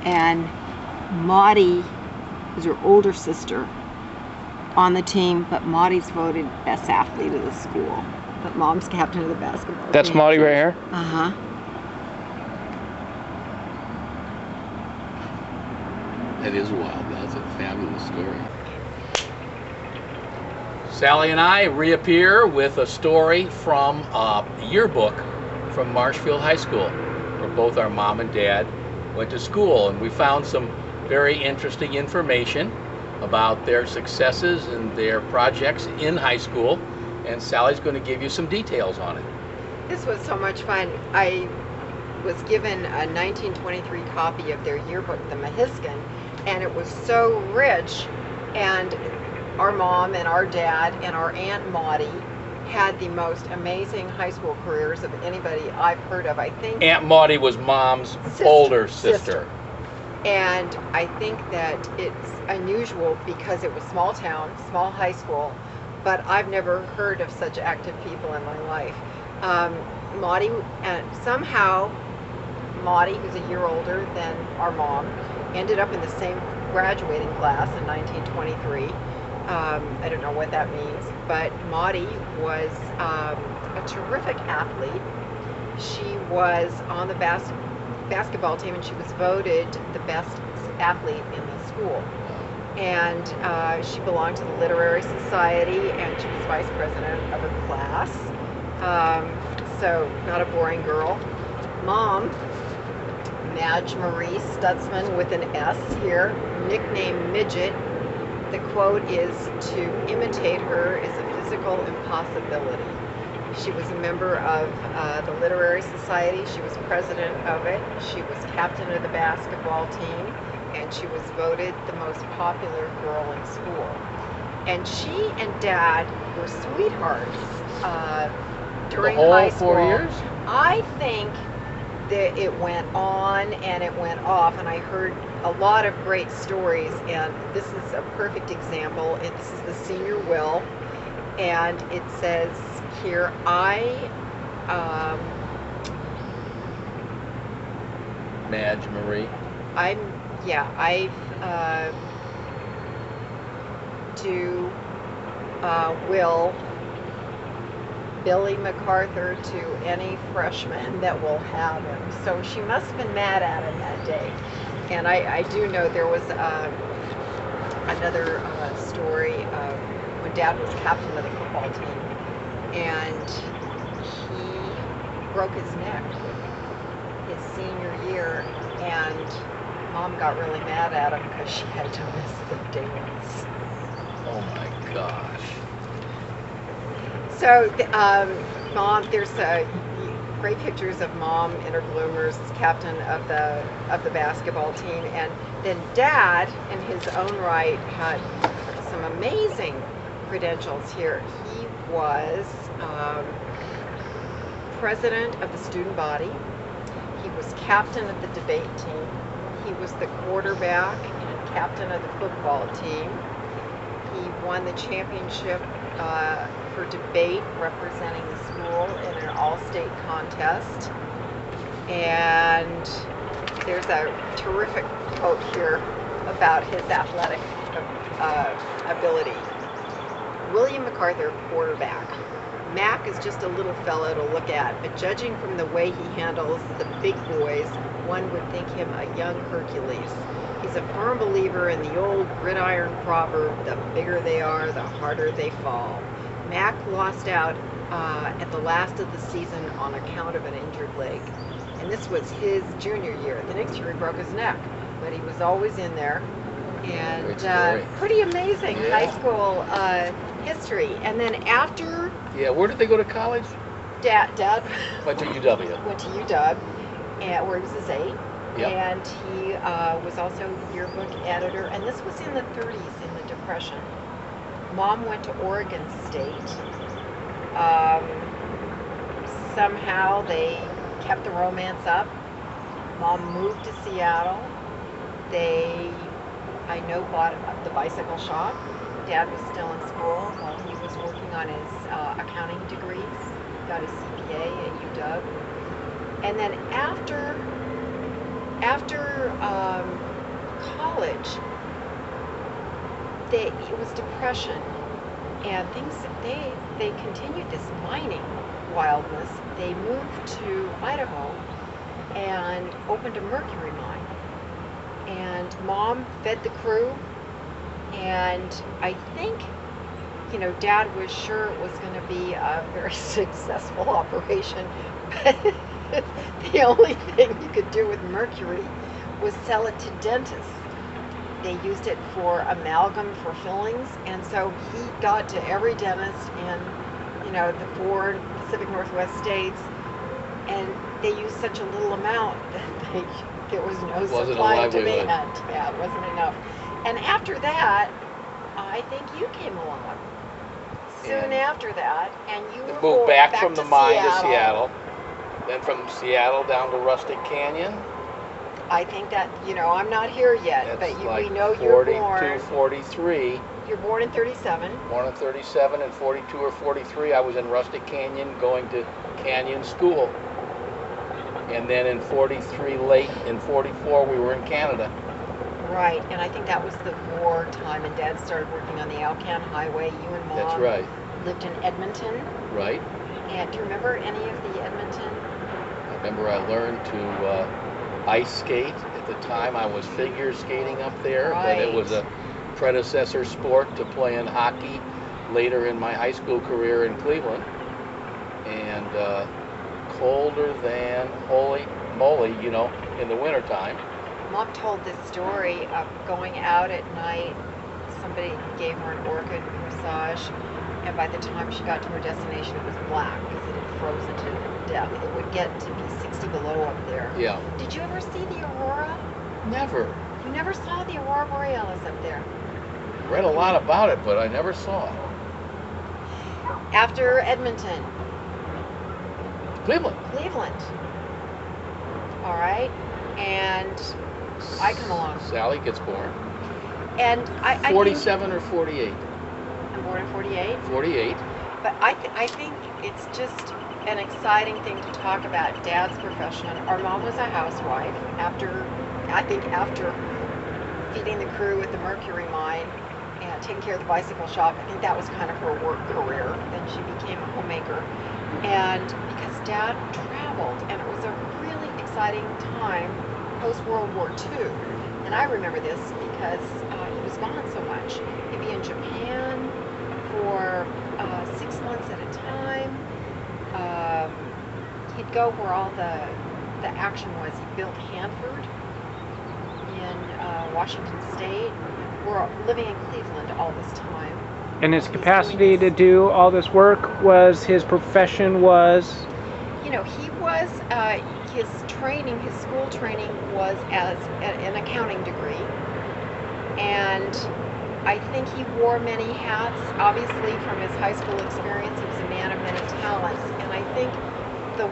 and Maudie is her older sister on the team, but Maudie's voted best athlete of the school. But Mom's captain of the basketball That's team. Maudie right here? Uh-huh. That is wild. That's a fabulous story. Sally and I reappear with a story from a yearbook from Marshfield High School, where both our mom and dad went to school, and we found some very interesting information about their successes and their projects in high school, and Sally's going to give you some details on it. This was so much fun. I was given a 1923 copy of their yearbook, the Mahiskin, and it was so rich, and our mom and our dad and our Aunt Maudie had the most amazing high school careers of anybody I've heard of. I think Aunt Maudie was Mom's older sister. And I think that it's unusual because it was small town, small high school, but I've never heard of such active people in my life. Maudie, somehow Maudie, who's a year older than our mom, ended up in the same graduating class in 1923. I don't know what that means, but Maudie was a terrific athlete. She was on the basketball team, and she was voted the best athlete in the school. And she belonged to the Literary Society, and she was vice president of her class. So not a boring girl. Mom, Madge Marie Stutzman with an S here, nicknamed Midget. The quote is, "To imitate her is a physical impossibility." She was a member of the Literary Society. She was president of it. She was captain of the basketball team, and she was voted the most popular girl in school. And she and Dad were sweethearts during high school. 4 years? I think that it went on and it went off, and I heard a lot of great stories, and this is a perfect example. This is the senior will, and it says here, Madge Marie. Will Billy MacArthur to any freshman that will have him. So she must have been mad at him that day. And I do know there was another story of when Dad was captain of the football team, and he broke his neck his senior year, and Mom got really mad at him because she had to miss the dance. Oh my gosh. So, Mom, there's great pictures of Mom in her bloomers as captain of the basketball team, and then Dad, in his own right, had some amazing credentials here. He was president of the student body. He was captain of the debate team. He was the quarterback and captain of the football team. He won the championship for debate representing the school in an all-state contest. And there's a terrific quote here about his athletic ability. William MacArthur, quarterback. Mac is just a little fellow to look at, but judging from the way he handles the big boys, one would think him a young Hercules. He's a firm believer in the old gridiron proverb, the bigger they are, the harder they fall. Mac lost out at the last of the season on account of an injured leg. And this was his junior year. The next year he broke his neck, but he was always in there. And pretty amazing high school history. And then after... Yeah, where did they go to college? Dad went to UW. Went to UW, and where he was his 8. Yep. And he was also yearbook editor. And this was in the 30s, in the Depression. Mom went to Oregon State. Somehow they kept the romance up. Mom moved to Seattle. They, I know, bought the bicycle shop. Dad was still in school while he was working on his accounting degrees. Got his CPA at UW. And then after college, it was depression, and things they continued this mining wildness. They moved to Idaho and opened a mercury mine. And Mom fed the crew, and I think, Dad was sure it was going to be a very successful operation, but the only thing you could do with mercury was sell it to dentists. They used it for amalgam for fillings, and so he got to every dentist in, the 4 Pacific Northwest states, and they used such a little amount that there was no supply and demand. Yeah, it wasn't enough. And after that, I think you came along soon after that, and you were moved back from the mine to Seattle. Seattle. Then from Seattle down to Rustic Canyon. I think that, I'm not here yet, That's but like we know you're 42, born. 43. You're born in 37. Born in 37, and 42 or 43, I was in Rustic Canyon going to Canyon School. And then in 43, late in 44, we were in Canada. Right, and I think that was the war time, and Dad started working on the Alcan Highway. You and Mom That's right. lived in Edmonton. Right. And do you remember any of the Edmonton? I remember I learned to ice skate. At the time, I was figure skating up there, but it was a predecessor sport to playing hockey later in my high school career in Cleveland. And colder than holy moly, in the wintertime. Mom told this story of going out at night. Somebody gave her an orchid massage, and by the time she got to her destination, it was black because it had frozen to death. It would get to be 60 below up there. Yeah. Did you ever see the aurora? Never. You never saw the aurora borealis up there? Read a lot about it, but I never saw it. After Edmonton. Cleveland. All right. And I come along. Sally gets born. And I 47 or 48? I'm born in 48. 48. But I think it's just an exciting thing to talk about Dad's profession. Our mom was a housewife after feeding the crew at the mercury mine and taking care of the bicycle shop. I think that was kind of her work career. Then she became a homemaker. And because Dad traveled, and it was a really exciting time post-World War II. And I remember this because he was gone so much. He'd be in Japan for 6 months at a time. He'd go where all the action was. He built Hanford in Washington State. We're living in Cleveland all this time. And his capacity to do all this work was, his profession was? He was, his school training was as an accounting degree. And I think he wore many hats. Obviously, from his high school experience, he was a man of many talents. And I think it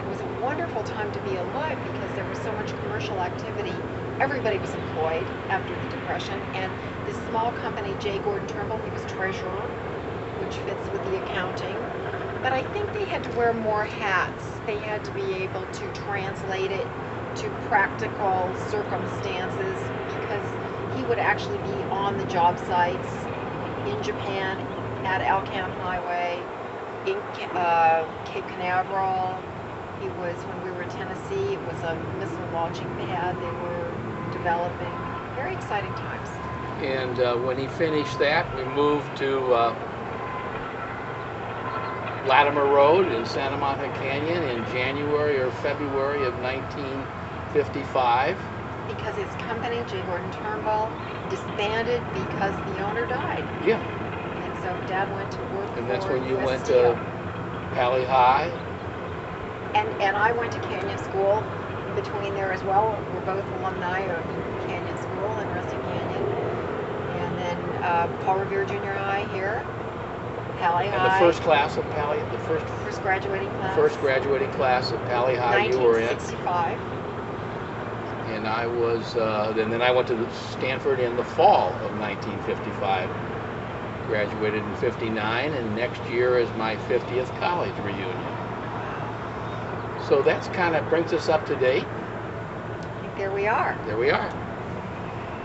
was a wonderful time to be alive because there was so much commercial activity. Everybody was employed after the Depression. And this small company, J. Gordon Turnbull, he was treasurer, which fits with the accounting. But I think they had to wear more hats. They had to be able to translate it to practical circumstances because he would actually be on the job sites in Japan, at Alcan Highway, in Cape Canaveral. He was, when we were in Tennessee, it was a missile launching pad they were developing. Very exciting times. And when he finished that, we moved to Latimer Road in Santa Monica Canyon in January or February of 1955. Because his company, J. Gordon Turnbull, disbanded because the owner died. Yeah. And so Dad went to work And that's for when you US went Steel. to Pali High. And I went to Canyon School between there as well. We're both alumni of Canyon School in Rustic Canyon. And then Paul Revere Junior High here, Pali High. And the first class of Pali, First graduating class. first graduating class of Pali High you were in. 1965. And I was, and then I went to Stanford in the fall of 1955. Graduated in 59, and next year is my 50th college reunion. So that's kind of brings us up to date. I think there we are. There we are.